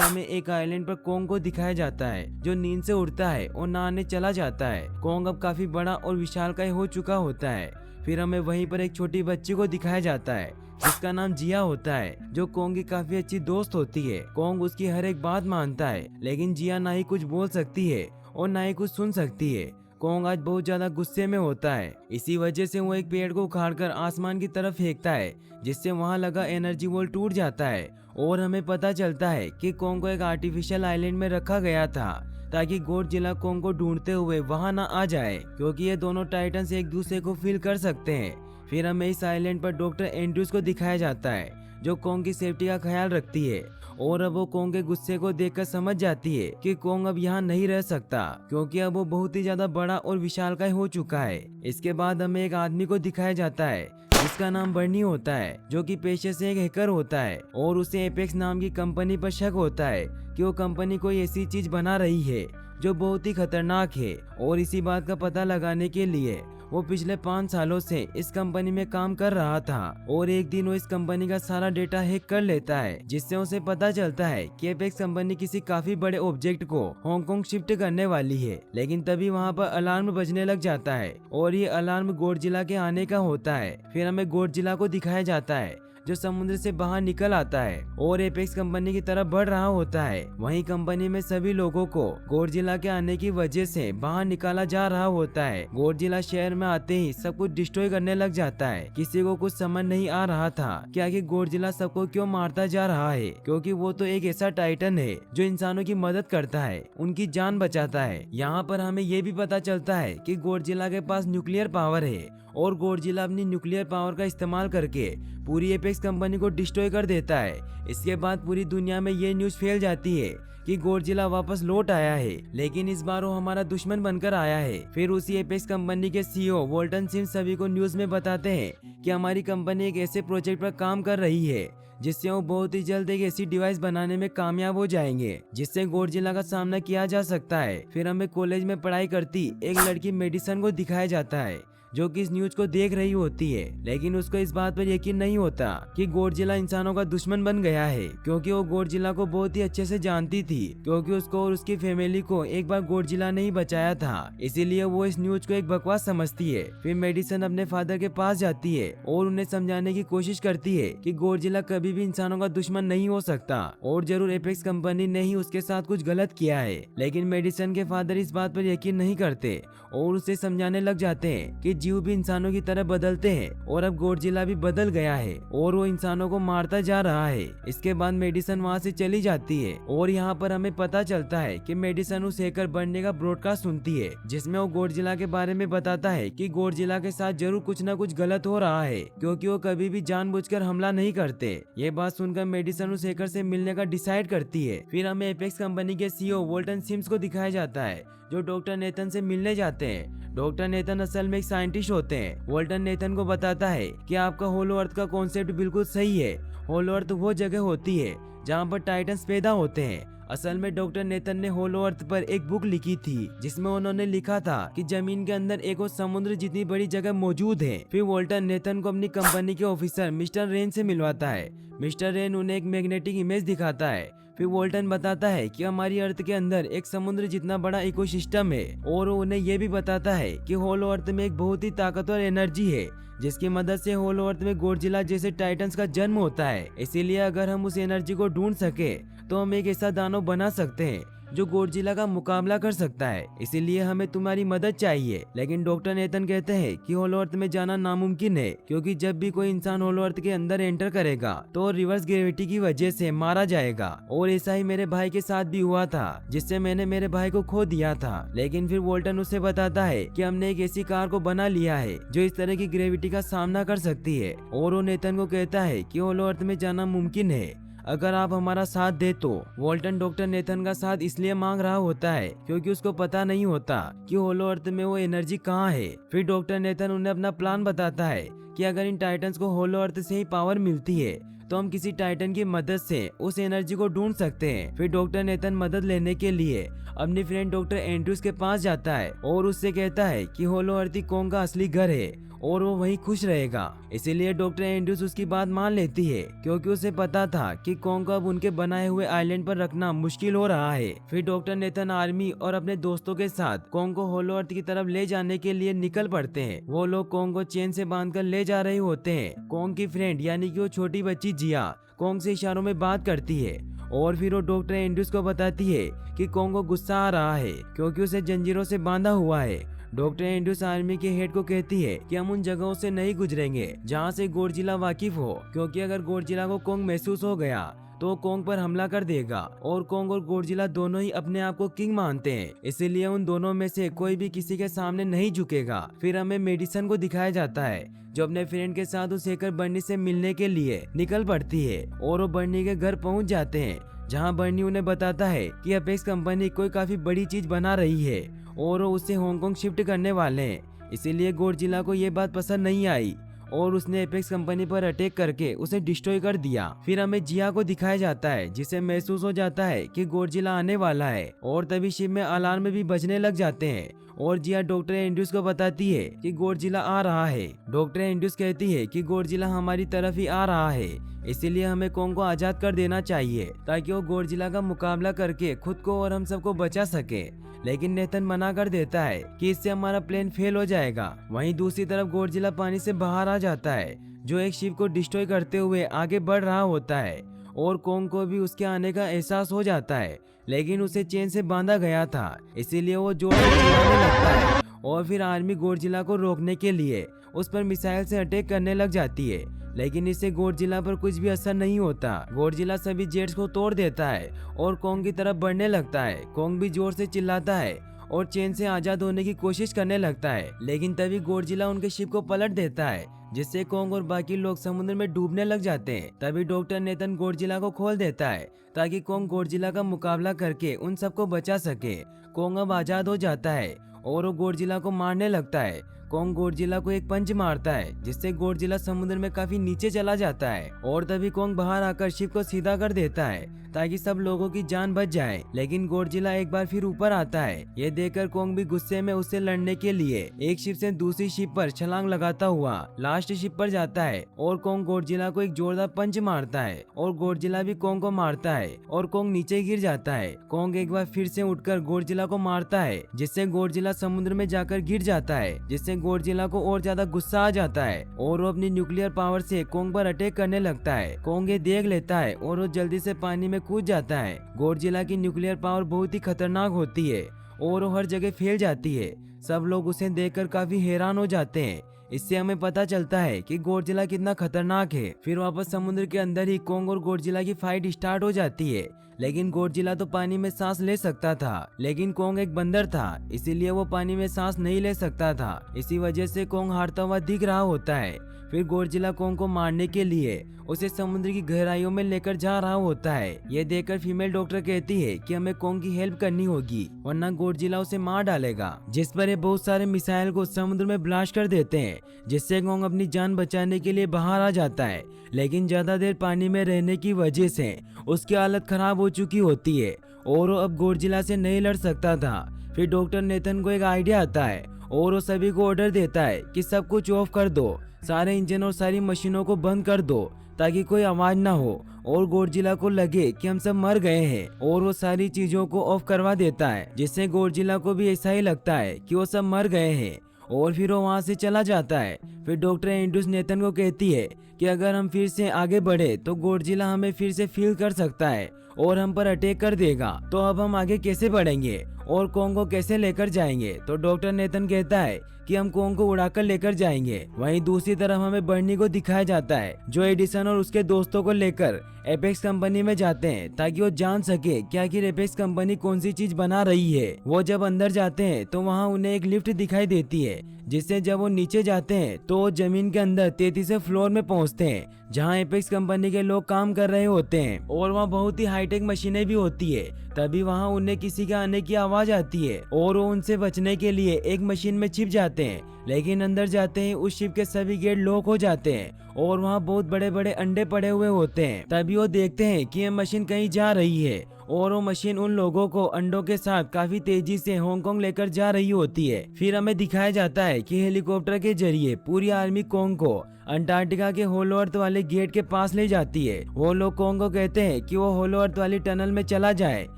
[SPEAKER 1] हमें एक आइलैंड पर कोंग को दिखाया जाता है जो नींद से उठता है और नहाने चला जाता है। कोंग अब काफी बड़ा और विशालकाय हो चुका होता है। फिर हमें वहीं पर एक छोटी बच्ची को दिखाया जाता है जिसका नाम जिया होता है, जो कोंग की काफी अच्छी दोस्त होती है। कोंग उसकी हर एक बात मानता है, लेकिन जिया ना ही कुछ बोल सकती है और ना ही कुछ सुन सकती है। कोंग आज बहुत ज्यादा गुस्से में होता है। इसी वजह से वो एक पेड़ को उखाड़कर आसमान की तरफ फेंकता है, जिससे वहां लगा एनर्जी वॉल टूट जाता है। और हमें पता चलता है कि कोंग को एक आर्टिफिशियल आइलैंड में रखा गया था ताकि गॉडजिला कोंग को ढूंढते हुए वहां ना आ जाए, क्योंकि ये दोनों टाइटन्स एक दूसरे को फील कर सकते हैं। फिर हमें इस आइलैंड पर डॉक्टर एंड्रूज को दिखाया जाता है जो कोंग की सेफ्टी का ख्याल रखती है। और अब वो कोंग के गुस्से को देखकर समझ जाती है कि कोंग अब यहाँ नहीं रह सकता, क्योंकि अब वो बहुत ही ज्यादा बड़ा और विशालकाय हो चुका है। इसके बाद हमें एक आदमी को दिखाया जाता है जिसका नाम बर्नी होता है, जो कि पेशे से एक हैकर होता है और उसे एपेक्स नाम की कंपनी पर शक होता है कि वो कंपनी कोई ऐसी चीज बना रही है जो बहुत ही खतरनाक है। और इसी बात का पता लगाने के लिए वो पिछले 5 सालों से इस कंपनी में काम कर रहा था। और एक दिन वो इस कंपनी का सारा डेटा हैक कर लेता है, जिससे उसे पता चलता है कि एपेक्स कंपनी किसी काफी बड़े ऑब्जेक्ट को हांगकांग शिफ्ट करने वाली है। लेकिन तभी वहाँ पर अलार्म बजने लग जाता है और ये अलार्म गॉडजिला के आने का होता है। फिर हमें गॉडजिला को दिखाया जाता है जो समुद्र से बाहर निकल आता है और एपेक्स कंपनी की तरफ बढ़ रहा होता है। वहीं कंपनी में सभी लोगों को गॉडजिला के आने की वजह से बाहर निकाला जा रहा होता है। गॉडजिला शहर में आते ही सब कुछ डिस्ट्रॉय करने लग जाता है। किसी को कुछ समझ नहीं आ रहा था कि आखिर गॉडजिला सबको क्यों मारता जा रहा है, क्योंकि वो तो एक ऐसा टाइटन है जो इंसानों की मदद करता है, उनकी जान बचाता है। यहाँ पर हमें ये भी पता चलता है कि गॉडजिला के पास न्यूक्लियर पावर है और गॉडजिला अपनी न्यूक्लियर पावर का इस्तेमाल करके पूरी एपेक्स कंपनी को डिस्ट्रॉय कर देता है। इसके बाद पूरी दुनिया में ये न्यूज फैल जाती है कि गॉडजिला वापस लौट आया है, लेकिन इस बार वो हमारा दुश्मन बनकर आया है। फिर उसी एपेक्स कंपनी के सीईओ वॉल्टन सिम्स सभी को न्यूज में बताते हैं कि हमारी कंपनी एक ऐसे प्रोजेक्ट पर काम कर रही है जिससे वो बहुत ही जल्द एक ऐसी डिवाइस बनाने में कामयाब हो जाएंगे जिससे गॉडजिला का सामना किया जा सकता है। फिर हमें कॉलेज में पढ़ाई करती एक लड़की मेडिसन को दिखाया जाता है जो कि इस न्यूज को देख रही होती है, लेकिन उसको इस बात पर यकीन नहीं होता कि गॉडजिला इंसानों का दुश्मन बन गया है, क्योंकि वो गॉडजिला को बहुत ही अच्छे से जानती थी, क्योंकि उसको और उसकी फैमिली को एक बार गॉडजिला ने ही बचाया था। इसीलिए वो इस न्यूज को एक बकवास समझती है। फिर मेडिसन अपने फादर के पास जाती है और उन्हें समझाने की कोशिश करती है कि गॉडजिला कभी भी इंसानों का दुश्मन नहीं हो सकता और जरूर एपेक्स कंपनी ने ही उसके साथ कुछ गलत किया है। लेकिन मेडिसन के फादर इस बात पर यकीन नहीं करते और उसे समझाने लग जाते हैं कि जीव भी इंसानों की तरह बदलते हैं और अब गॉडजिला भी बदल गया है और वो इंसानों को मारता जा रहा है। इसके बाद मेडिसन वहाँ से चली जाती है और यहाँ पर हमें पता चलता है कि मेडिसन उस हैकर बनने का ब्रॉडकास्ट सुनती है जिसमें वो गॉडजिला के बारे में बताता है कि गॉडजिला के साथ जरूर कुछ न कुछ गलत हो रहा है, क्योंकि वो कभी भी जानबूझकर हमला नहीं करते। ये बात सुनकर मेडिसन उस हैकर से मिलने का डिसाइड करती है। फिर हमें एपेक्स कंपनी के सीईओ वॉल्टन सिम्स को दिखाया जाता है जो डॉक्टर नेथन से मिलने जाते हैं। डॉक्टर नेथन असल में एक साइंटिस्ट होते हैं। वॉल्टन नेथन को बताता है कि आपका होलो अर्थ का कॉन्सेप्ट बिल्कुल सही है। होलो अर्थ वो जगह होती है जहाँ पर टाइटन्स पैदा होते हैं। असल में डॉक्टर नेथन ने होलो अर्थ पर एक बुक लिखी थी जिसमें उन्होंने लिखा था कि जमीन के अंदर एक और समुद्र जितनी बड़ी जगह मौजूद है। फिर वॉल्टर नेथन को अपनी कंपनी के ऑफिसर मिस्टर रेन से मिलवाता है। मिस्टर रेन उन्हें एक मैग्नेटिक इमेज दिखाता है। फिर वॉल्टन बताता है कि हमारी अर्थ के अंदर एक समुद्र जितना बड़ा इकोसिस्टम है और वो उन्हें ये भी बताता है कि होलो अर्थ में एक बहुत ही ताकतवर एनर्जी है जिसकी मदद से होलो अर्थ में गॉडजिला जैसे टाइटन्स का जन्म होता है। इसीलिए अगर हम उस एनर्जी को ढूंढ सके तो हम एक ऐसा दानव बना सकते हैं जो गॉडजिला का मुकाबला कर सकता है। इसीलिए हमें तुम्हारी मदद चाहिए। लेकिन डॉक्टर नेथन कहते हैं कि होलो अर्थ में जाना नामुमकिन है, क्योंकि जब भी कोई इंसान होलो अर्थ के अंदर एंटर करेगा तो रिवर्स ग्रेविटी की वजह से मारा जाएगा। और ऐसा ही मेरे भाई के साथ भी हुआ था, जिससे मैंने मेरे भाई को खो दिया था। लेकिन फिर वॉल्टन उसे बताता है कि हमने एक ऐसी कार को बना लिया है जो इस तरह की ग्रेविटी का सामना कर सकती है। और वो नेथन को कहता है कि होलो अर्थ में जाना मुमकिन है अगर आप हमारा साथ दे तो। वॉल्टन डॉक्टर नेथन का साथ इसलिए मांग रहा होता है क्योंकि उसको पता नहीं होता कि होलो अर्थ में वो एनर्जी कहाँ है। फिर डॉक्टर नेथन उन्हें अपना प्लान बताता है कि अगर इन टाइटन्स को होलो अर्थ से ही पावर मिलती है तो हम किसी टाइटन की मदद से उस एनर्जी को ढूंढ सकते हैं। फिर डॉक्टर नेथन मदद लेने के लिए अपनी फ्रेंड डॉक्टर एंड्रूज के पास जाता है और उससे कहता है कि होलो अर्थ ही कोंग का असली घर है और वो वहीं खुश रहेगा। इसीलिए डॉक्टर एंड्रूज उसकी बात मान लेती है, क्योंकि उसे पता था कि कॉन्ग को अब उनके बनाए हुए आइलैंड पर रखना मुश्किल हो रहा है। फिर डॉक्टर नेथन आर्मी और अपने दोस्तों के साथ कॉन्ग को होलो अर्थ की तरफ ले जाने के लिए निकल पड़ते हैं। वो लोग कॉन्ग को चेन से बांधकर ले जा रहे होते हैं। कॉन्ग की फ्रेंड यानी कि वो छोटी बच्ची जिया कॉन्ग से इशारों में बात करती है और फिर वो डॉक्टर एंड्रूज को बताती है कि कॉन्ग को गुस्सा आ रहा है क्योंकि उसे जंजीरों से बांधा हुआ है। डॉक्टर एंड्रूज आर्मी के हेड को कहती है कि हम उन जगहों से नहीं गुजरेंगे जहां से गॉडजिला वाकिफ हो, क्योंकि अगर गॉडजिला को कॉन्ग महसूस हो गया तो कॉन्ग पर हमला कर देगा और कॉन्ग और गॉडजिला दोनों ही अपने आप को किंग मानते हैं, इसीलिए उन दोनों में से कोई भी किसी के सामने नहीं झुकेगा। फिर हमें मेडिसन को दिखाया जाता है जो अपने फ्रेंड के साथ उस हैकर बर्नी से मिलने के लिए निकल पड़ती है और वो बर्नी के घर पहुंच जाते हैं, जहां बर्नी उन्हें बताता है कि अपेक्स कंपनी कोई काफी बड़ी चीज बना रही है और वो उसे हांगकांग शिफ्ट करने वाले हैं। इसीलिए गॉडजिला को ये बात पसंद नहीं आई और उसने एपेक्स कंपनी पर अटैक करके उसे डिस्ट्रॉय कर दिया। फिर हमें जिया को दिखाया जाता है जिसे महसूस हो जाता है कि गॉडजिला आने वाला है और तभी शिप में अलार्म भी बजने लग जाते हैं और जिया डॉक्टर एंड्रूज को बताती है कि गॉडजिला आ रहा है। डॉक्टर एंड्रूज कहती है कि गॉडजिला हमारी तरफ ही आ रहा है, इसीलिए हमें कॉन्ग को आजाद कर देना चाहिए ताकि वो गॉडजिला का मुकाबला करके खुद को और हम सबको बचा सके। लेकिन नेथन मना कर देता है कि इससे हमारा प्लान फेल हो जाएगा। वहीं दूसरी तरफ गॉडजिला पानी से बाहर आ जाता है जो एक शिप को डिस्ट्रॉय करते हुए आगे बढ़ रहा होता है और कॉन्ग को भी उसके आने का एहसास हो जाता है, लेकिन उसे चेन से बांधा गया था, इसीलिए वो जोर से चिल्लाने लगता है और फिर आर्मी गॉडजिला को रोकने के लिए उस पर मिसाइल से अटैक करने लग जाती है, लेकिन इससे गॉडजिला पर कुछ भी असर नहीं होता। गॉडजिला सभी जेट्स को तोड़ देता है और कॉन्ग की तरफ बढ़ने लगता है। कॉन्ग भी जोर से चिल्लाता है और चेन से आजाद होने की कोशिश करने लगता है, लेकिन तभी गॉडजिला उनके शिप को पलट देता है जिससे कॉन्ग और बाकी लोग समुद्र में डूबने लग जाते हैं। तभी डॉक्टर नेथन गॉडजिला को खोल देता है ताकि कॉन्ग गॉडजिला का मुकाबला करके उन सबको बचा सके। कॉन्ग अब आजाद हो जाता है और वो गॉडजिला को मारने लगता है। कॉन्ग गॉडजिला को एक पंच मारता है जिससे गॉडजिला समुद्र में काफी नीचे चला जाता है और तभी कॉन्ग बाहर आकर शिप को सीधा कर देता है ताकि सब लोगों की जान बच जाए, लेकिन गॉडजिला एक बार फिर ऊपर आता है। ये देखकर कॉन्ग भी गुस्से में उससे लड़ने के लिए एक शिप से दूसरी शिप पर छलांग लगाता हुआ लास्ट शिप पर जाता है और कॉन्ग गॉडजिला को एक जोरदार पंच मारता है और गॉडजिला भी कॉन्ग को मारता है और कॉन्ग नीचे गिर जाता है। कॉन्ग एक बार फिर से उठकर गॉडजिला को मारता है जिससे गॉडजिला समुद्र में जाकर गिर जाता है, जिससे गॉडजिला को और ज्यादा गुस्सा आ जाता है और वो अपनी न्यूक्लियर पावर से कॉन्ग पर अटैक करने लगता है। कॉन्ग ये देख लेता है और वो जल्दी से पानी में कूद जाता है। गॉडजिला की न्यूक्लियर पावर बहुत ही खतरनाक होती है और वो हर जगह फैल जाती है। सब लोग उसे देखकर काफी हैरान हो जाते हैं। इससे हमें पता चलता है कि गॉडजिला कितना खतरनाक है। फिर वापस समुद्र के अंदर ही कॉन्ग और गॉडजिला की फाइट स्टार्ट हो जाती है, लेकिन गॉडजिला तो पानी में सांस ले सकता था, लेकिन कॉन्ग एक बंदर था, इसीलिए वो पानी में सांस नहीं ले सकता था। इसी वजह से कॉन्ग हारता हुआ दिख रहा होता है। फिर गॉडजिला कॉन्ग को मारने के लिए उसे समुद्र की गहराइयों में लेकर जा रहा होता है। ये देखकर फीमेल डॉक्टर कहती है कि हमें कॉन्ग की हेल्प करनी होगी वरना गॉडजिला उसे मार डालेगा, जिस पर ये बहुत सारे मिसाइल को समुद्र में ब्लास्ट कर देते हैं, जिससे कॉन्ग अपनी जान बचाने के लिए बाहर आ जाता है, लेकिन ज्यादा देर पानी में रहने की वजह से उसकी हालत खराब हो चुकी होती है और वो अब गॉडजिला से नहीं लड़ सकता था। फिर डॉक्टर नेथन को एक आइडिया आता है और वो सभी को ऑर्डर देता है कि सब कुछ ऑफ कर दो, सारे इंजन और सारी मशीनों को बंद कर दो ताकि कोई आवाज ना हो और गॉडजिला को लगे कि हम सब मर गए हैं, और वो सारी चीजों को ऑफ करवा देता है जिससे गॉडजिला को भी ऐसा ही लगता है कि वो सब मर गए हैं और फिर वो वहाँ से चला जाता है। फिर डॉक्टर एंड्रूज नेथन को कहती है कि अगर हम फिर से आगे बढ़े तो गॉडजिला हमें फिर से फील कर सकता है और हम पर अटैक कर देगा, तो अब हम आगे कैसे बढ़ेंगे और कॉन्ग को कैसे लेकर जाएंगे। तो डॉक्टर नेथन कहता है कि हम कॉन्ग को उड़ाकर लेकर जाएंगे। वहीं दूसरी तरफ हमें बर्नी को दिखाया जाता है जो एडिसन और उसके दोस्तों को लेकर एपेक्स कंपनी में जाते हैं ताकि वो जान सके कि आखिर एपेक्स कंपनी कौन सी चीज बना रही है। वो जब अंदर जाते हैं तो वहाँ उन्हें एक लिफ्ट दिखाई देती है, जिससे जब वो नीचे जाते हैं तो वो जमीन के अंदर 33वें फ्लोर में पहुँचते हैं जहाँ एपेक्स कंपनी के लोग काम कर रहे होते हैं और वहाँ बहुत ही हाईटेक मशीनें भी होती है। तभी वहाँ उन्हें किसी के आने की आवाज आती है और वो उनसे बचने के लिए एक मशीन में छिप जाते हैं, लेकिन अंदर जाते ही उस शिप के सभी गेट लॉक हो जाते हैं और वहाँ बहुत बड़े बड़े अंडे पड़े हुए होते हैं। तभी वो देखते हैं कि ये मशीन कहीं जा रही है और वो मशीन उन लोगों को अंडों के साथ काफी तेजी से हांगकांग लेकर जा रही होती है। फिर हमें दिखाया जाता है कि हेलीकॉप्टर के जरिए पूरी आर्मी कोंग को अंटार्कटिका के होलो अर्थ वाले गेट के पास ले जाती है। वो लोग कोंग को कहते हैं कि वो होलो अर्थ वाली टनल में चला जाए,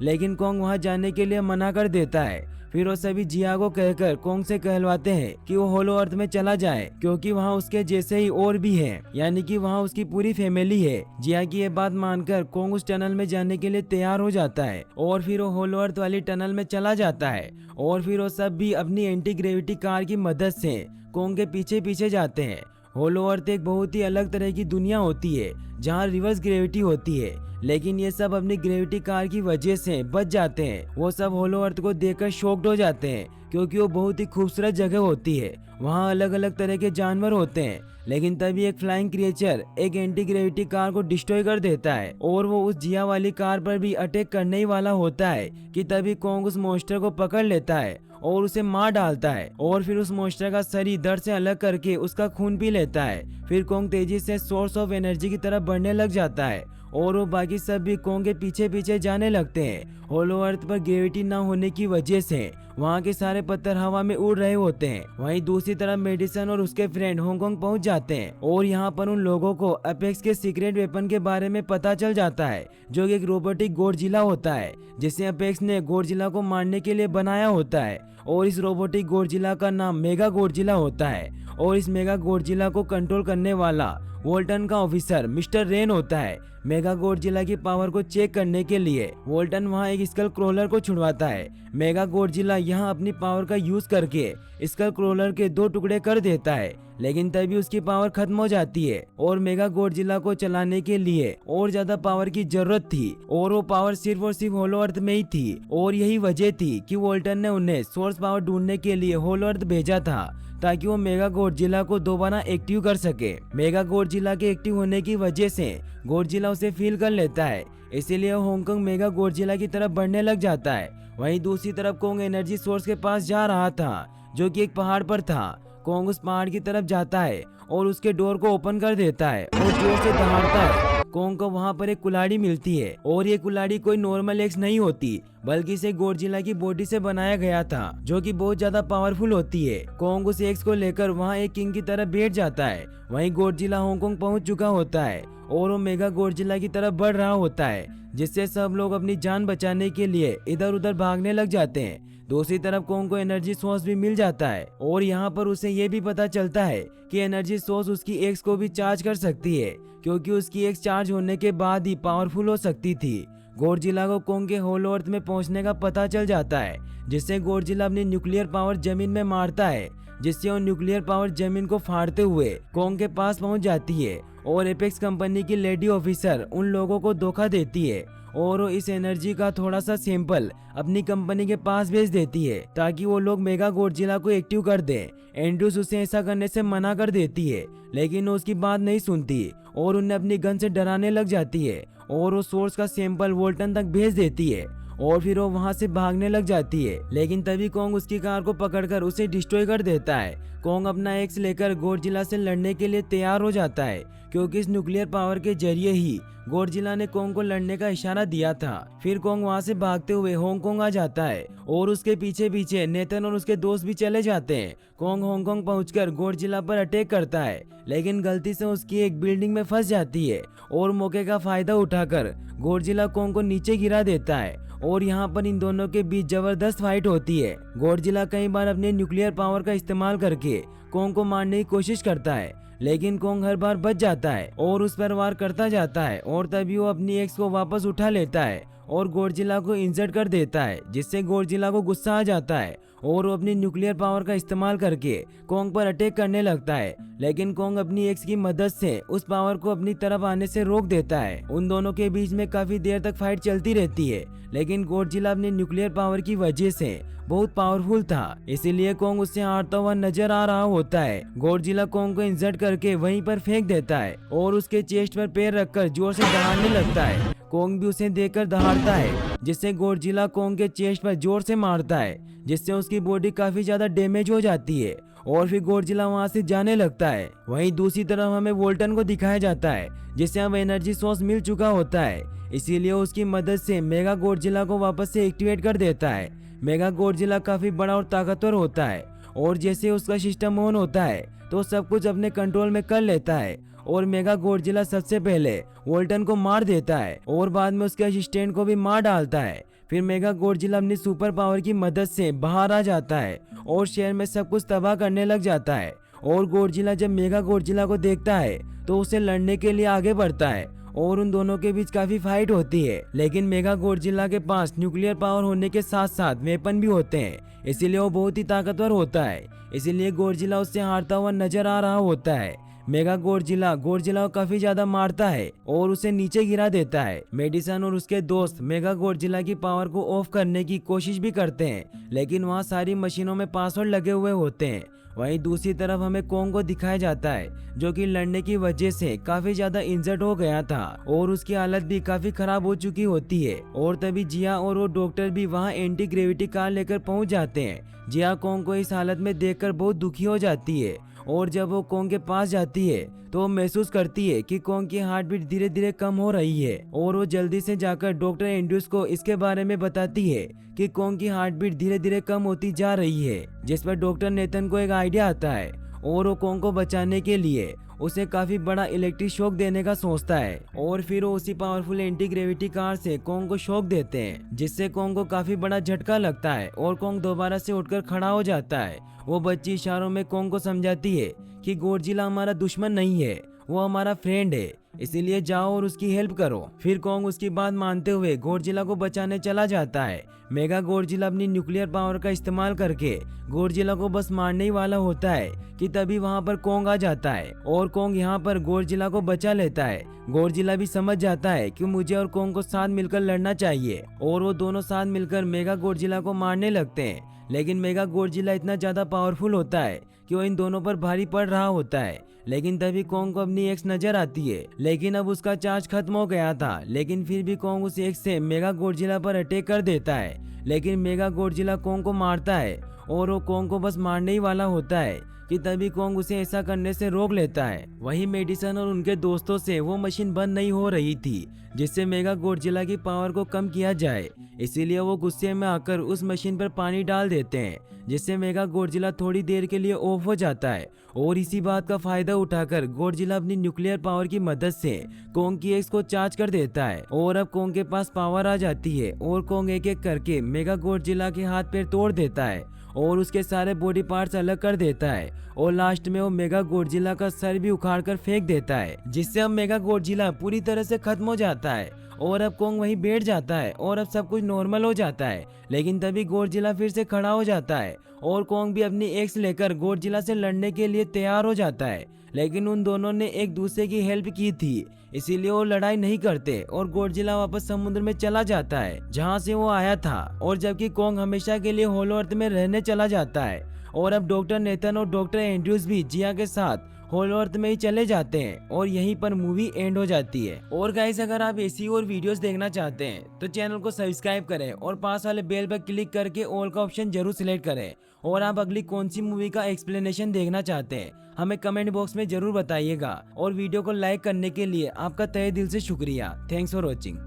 [SPEAKER 1] लेकिन कोंग वहां जाने के लिए मना कर देता है। फिर वो सभी जिया को कहकर कोंग से कहलवाते हैं कि वो होलो अर्थ में चला जाए, क्योंकि वहाँ उसके जैसे ही और भी हैं, यानी कि वहाँ उसकी पूरी फैमिली है। जिया की ये बात मानकर कोंग उस टनल में जाने के लिए तैयार हो जाता है और फिर वो होलो अर्थ वाली टनल में चला जाता है। और फिर वो सब भी अपनी एंटी ग्रेविटी कार की मदद से कोंग के पीछे पीछे जाते हैं। होलो अर्थ एक बहुत ही अलग तरह की दुनिया होती है जहाँ रिवर्स ग्रेविटी होती है, लेकिन ये सब अपनी ग्रेविटी कार की वजह से बच जाते हैं। वो सब होलो अर्थ को देखकर शॉक्ड हो जाते हैं, क्योंकि वो बहुत ही खूबसूरत जगह होती है। वहाँ अलग अलग तरह के जानवर होते हैं, लेकिन तभी एक फ्लाइंग क्रिएचर एक एंटी ग्रेविटी कार को डिस्ट्रॉय कर देता है और वो उस जिया वाली कार पर भी अटैक करने ही वाला होता है कि तभी कोंग उस मॉन्स्टर को पकड़ लेता है और उसे मार डालता है और फिर उस मॉन्स्टर का शरीर धड़ से अलग करके उसका खून पी लेता है। फिर कोंग तेजी से सोर्स ऑफ एनर्जी की तरफ बढ़ने लग जाता है और वो बाकी सब भी कोंग के पीछे पीछे जाने लगते हैं। होलो अर्थ पर ग्रेविटी न होने की वजह से वहाँ के सारे पत्थर हवा में उड़ रहे होते हैं। वहीं दूसरी तरफ मेडिसन और उसके फ्रेंड हांगकांग पहुँच जाते हैं और यहाँ पर उन लोगों को अपेक्स के सीक्रेट वेपन के बारे में पता चल जाता है, जो एक रोबोटिक गॉडजिला होता है जिसे अपेक्स ने गॉडजिला को मारने के लिए बनाया होता है। और इस रोबोटिक गॉडजिला का नाम मेगा गॉडजिला होता है और इस मेगा गॉडजिला को कंट्रोल करने वाला वोल्टन का ऑफिसर मिस्टर रेन होता है। मेगा गॉडजिला की पावर को चेक करने के लिए वोल्टन वहां एक स्कल क्रोलर को छुड़वाता है। मेगा गॉडजिला यहां अपनी पावर का यूज करके स्कल क्रोलर के 2 टुकड़े कर देता है, लेकिन तभी उसकी पावर खत्म हो जाती है और मेगा गॉडजिला को चलाने के लिए और ज्यादा पावर की जरूरत थी और वो पावर सिर्फ और सिर्फ होलो अर्थ में ही थी। और यही वजह थी कि वोल्टन ने उन्हें सोर्स पावर ढूंढने के लिए होलो अर्थ भेजा था, ताकि वो मेगा गॉडजिला को दोबारा एक्टिव कर सके। मेगा गॉडजिला के एक्टिव होने की वजह से गॉडजिला उसे फील कर लेता है, इसीलिए हांगकांग मेगा गॉडजिला की तरफ बढ़ने लग जाता है। वहीं दूसरी तरफ कोंग एनर्जी सोर्स के पास जा रहा था, जो कि एक पहाड़ पर था। कोंग उस पहाड़ की तरफ जाता है और उसके डोर को ओपन कर देता है और जोर से दहाड़ता है। कोंग को वहाँ पर एक कुल्हाड़ी मिलती है और ये कुल्हाड़ी कोई नॉर्मल एक्स नहीं होती, बल्कि इसे गॉडजिला की बॉडी से बनाया गया था, जो कि बहुत ज्यादा पावरफुल होती है। कोंग उस एक्स को लेकर वहाँ एक किंग की तरफ बैठ जाता है। वहीं गॉडजिला हांगकांग पहुँच चुका होता है और वो मेगा गॉडजिला की तरफ बढ़ रहा होता है, जिससे सब लोग अपनी जान बचाने के लिए इधर उधर भागने लग जाते हैं। दूसरी तरफ कोंग को एनर्जी सोर्स भी मिल जाता है और यहाँ पर उसे ये भी पता चलता है कि एनर्जी सोर्स उसकी एक्स को भी चार्ज कर सकती है, क्योंकि उसकी एक्स चार्ज होने के बाद ही पावरफुल हो सकती थी। गॉडजिला को कोंग के होलो अर्थ में पहुंचने का पता चल जाता है, जिससे गॉडजिला अपनी न्यूक्लियर पावर जमीन में मारता है, जिससे वो न्यूक्लियर पावर जमीन को फाड़ते हुए कोंग के पास पहुंच जाती है और एपेक्स कंपनी की लेडी ऑफिसर उन लोगों को धोखा देती है और वो इस एनर्जी का थोड़ा सा सैंपल अपनी कंपनी के पास भेज देती है, ताकि वो लोग मेगा गॉडजिला को एक्टिव कर दें। एंड्रूस उसे ऐसा करने से मना कर देती है, लेकिन वो उसकी बात नहीं सुनती और उन्हें अपनी गन से डराने लग जाती है और वो सोर्स का सैंपल वोल्टन तक भेज देती है और फिर वो वहां से भागने लग जाती है। लेकिन तभी कोंग उसकी कार को पकड़कर उसे डिस्ट्रॉय कर देता है। कोंग अपना एक्स लेकर गॉडजिला से लड़ने के लिए तैयार हो जाता है, क्योंकि इस न्यूक्लियर पावर के जरिए ही गॉडजिला ने कोंग को लड़ने का इशारा दिया था। फिर कोंग वहां से भागते हुए हांगकांग आ जाता है और उसके पीछे पीछे नेथन और उसके दोस्त भी चले जाते हैं। कोंग हांगकांग पहुंचकर गॉडजिला पर अटैक करता है, लेकिन गलती से उसकी एक बिल्डिंग में फंस जाती है और मौके का फायदा उठाकर गॉडजिला कोंग को नीचे गिरा देता है और यहाँ पर इन दोनों के बीच जबरदस्त फाइट होती है। गॉडजिला कई बार अपने न्यूक्लियर पावर का इस्तेमाल करके कोंग को मारने की कोशिश करता है, लेकिन कोंग हर बार बच जाता है और उस पर वार करता जाता है और तभी वो अपनी एक्स को वापस उठा लेता है और गॉडजिला को इंजर्ड कर देता है, जिससे गॉडजिला को गुस्सा आ जाता है और वो अपनी न्यूक्लियर पावर का इस्तेमाल करके कोंग पर अटैक करने लगता है। लेकिन कोंग अपनी एक्स की मदद से उस पावर को अपनी तरफ आने से रोक देता है। उन दोनों के बीच में काफी देर तक फाइट चलती रहती है, लेकिन गॉडजिला अपने न्यूक्लियर पावर की वजह से बहुत पावरफुल था, इसीलिए कोंग उससे हारता हुआ नजर आ रहा होता है। गॉडजिला कोंग को इंजर्ड करके वहीं पर फेंक देता है और उसके चेस्ट पर पैर रखकर जोर से दहाड़ने लगता है। कोंग भी उसे देखकर दहाड़ता है, जिससे गॉडजिला कोंग के चेस्ट पर जोर से मारता है, जिससे उसकी बॉडी काफी ज्यादा डैमेज हो जाती है और फिर गॉडजिला वहां से जाने लगता है। वहीं दूसरी तरफ हमें वोल्टन को दिखाया जाता है, जिसे अब एनर्जी सोर्स मिल चुका होता है। इसीलिए उसकी मदद से मेगा गॉडजिला को वापस से एक्टिवेट कर देता है। मेगा गॉडजिला काफी बड़ा और ताकतवर होता है और जैसे उसका सिस्टम ऑन होता है तो सब कुछ अपने कंट्रोल में कर लेता है और मेगा गॉडजिला सबसे पहले वोल्टन को मार देता है और बाद में उसके असिस्टेंट को भी मार डालता है। फिर मेगा गॉडजिला अपनी सुपर पावर की मदद से बाहर आ जाता है और शहर में सब कुछ तबाह करने लग जाता है। और गॉडजिला जब मेगा गॉडजिला को देखता है तो उसे लड़ने के लिए आगे बढ़ता है और उन दोनों के बीच काफी फाइट होती है। लेकिन मेगा गॉडजिला के पास न्यूक्लियर पावर होने के साथ साथ वेपन भी होते हैं, इसीलिए वो बहुत ही ताकतवर होता है। इसीलिए गॉडजिला उससे हारता हुआ नजर आ रहा होता है। मेगा गॉडजिला को काफी ज्यादा मारता है और उसे नीचे गिरा देता है। मेडिसन और उसके दोस्त मेगा गॉडजिला की पावर को ऑफ करने की कोशिश भी करते हैं, लेकिन वहाँ सारी मशीनों में पासवर्ड लगे हुए होते हैं। वहीं दूसरी तरफ हमें कोंग को दिखाया जाता है जो कि लड़ने की वजह से काफी ज्यादा इंजर्ड हो गया था और उसकी हालत भी काफी खराब हो चुकी होती है। और तभी जिया और वो डॉक्टर भी वहाँ एंटी ग्रेविटी कार लेकर पहुँच जाते हैं। जिया कोंग को इस हालत में देखकर बहुत दुखी हो जाती है और जब वो कोंग के पास जाती है तो वो महसूस करती है कि कोंग की हार्ट बीट धीरे धीरे कम हो रही है और वो जल्दी से जाकर डॉक्टर एंड्रूज को इसके बारे में बताती है कि कोंग की हार्ट बीट धीरे धीरे कम होती जा रही है। जिस पर डॉक्टर नेथन को एक आइडिया आता है और वो कोंग को बचाने के लिए उसे काफी बड़ा इलेक्ट्रिक शॉक देने का सोचता है और फिर वो उसी पावरफुल एंटी ग्रेविटी कार से कोंग को शॉक देते हैं, जिससे कोंग को काफी बड़ा झटका लगता है और कोंग दोबारा से उठकर खड़ा हो जाता है। वो बच्ची इशारों में कोंग को समझाती है कि गॉडजिला हमारा दुश्मन नहीं है, वो हमारा फ्रेंड है, इसीलिए जाओ और उसकी हेल्प करो। फिर कोंग उसकी बात मानते हुए गॉडजिला को बचाने चला जाता है। मेगा गॉडजिला अपनी न्यूक्लियर पावर का इस्तेमाल करके गॉडजिला को बस मारने ही वाला होता है कि तभी वहाँ पर कोंग आ जाता है और कोंग यहाँ पर गॉडजिला को बचा लेता है। गॉडजिला भी समझ जाता है कि मुझे और कोंग को साथ मिलकर लड़ना चाहिए और वो दोनों साथ मिलकर मेगा गॉडजिला को मारने लगते हैं। लेकिन मेगा गॉडजिला इतना ज्यादा पावरफुल होता है कि वो इन दोनों पर भारी पड़ रहा होता है। लेकिन तभी कोंग को अपनी एक्स नजर आती है, लेकिन अब उसका चार्ज खत्म हो गया था। लेकिन फिर भी कोंग उस एक्स से मेगा गॉडजिला पर अटैक कर देता है, लेकिन मेगा गॉडजिला कोंग को मारता है और वो कोंग को बस मारने ही वाला होता है कि तभी कोंग उसे ऐसा करने से रोक लेता है। वही मेडिसन और उनके दोस्तों से वो मशीन बंद नहीं हो रही थी जिससे मेगा गॉडजिला की पावर को कम किया जाए, इसीलिए वो गुस्से में आकर उस मशीन पर पानी डाल देते हैं, जिससे मेगा गॉडजिला थोड़ी देर के लिए ऑफ हो जाता है। और इसी बात का फायदा उठाकर गॉडजिला अपनी न्यूक्लियर पावर की मदद से कोंग की एक्स को चार्ज कर देता है और अब कोंग के पास पावर आ जाती है और कोंग एक एक करके मेगा गॉडजिला के हाथ पैर तोड़ देता है और उसके सारे बॉडी पार्ट्स अलग कर देता है और लास्ट में वो मेगा गॉडजिला का सर भी उखाड़ कर फेंक देता है, जिससे अब मेगा गॉडजिला पूरी तरह से खत्म हो जाता है और अब कोंग वहीं बैठ जाता है और अब सब कुछ नॉर्मल हो जाता है। लेकिन तभी गॉडजिला फिर से खड़ा हो जाता है और कोंग भी अपनी एक्स लेकर गॉडजिला से लड़ने के लिए तैयार हो जाता है। लेकिन उन दोनों ने एक दूसरे की हेल्प की थी, इसीलिए वो लड़ाई नहीं करते और गॉडजिला वापस समुद्र में चला जाता है जहाँ से वो आया था। और जबकि कोंग हमेशा के लिए होलो अर्थ में रहने चला जाता है और अब डॉक्टर नेथन और डॉक्टर एंड्रूज भी जिया के साथ होलो अर्थ में ही चले जाते हैं और यहीं पर मूवी एंड हो जाती है। और गाइस, अगर आप ऐसी और वीडियोस देखना चाहते हैं तो चैनल को सब्सक्राइब करें और पास वाले बेल पर क्लिक करके ऑल का ऑप्शन जरूर सिलेक्ट करें। और आप अगली कौन सी मूवी का एक्सप्लेनेशन देखना चाहते हैं हमें कमेंट बॉक्स में जरूर बताइएगा। और वीडियो को लाइक करने के लिए आपका तहे दिल से शुक्रिया। Thanks for watching.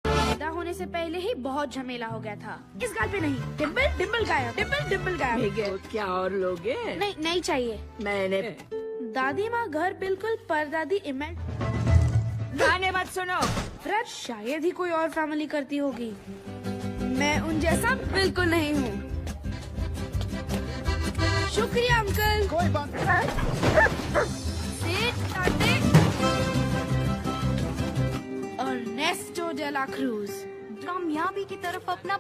[SPEAKER 2] पैदा होने से पहले ही बहुत झमेला हो गया था। इस गाल पे नहीं, डिम्पल डिम्पल गायब, डिम्पल डिम्पल गायब।
[SPEAKER 3] तो क्या और लोगे?
[SPEAKER 2] नहीं नहीं चाहिए।
[SPEAKER 3] मैंने
[SPEAKER 2] दादी माँ घर बिल्कुल परदादी इमेज।
[SPEAKER 3] गाने मत सुनो।
[SPEAKER 2] फ्रेड शायद ही कोई और फैमिली करती होगी। मैं उन जैसा बिल्कुल नहीं हूँ। शुक्रिया अंकल।
[SPEAKER 4] कोई बात
[SPEAKER 2] Ernesto de la Cruz।
[SPEAKER 5] कामयाबी की तरफ अपना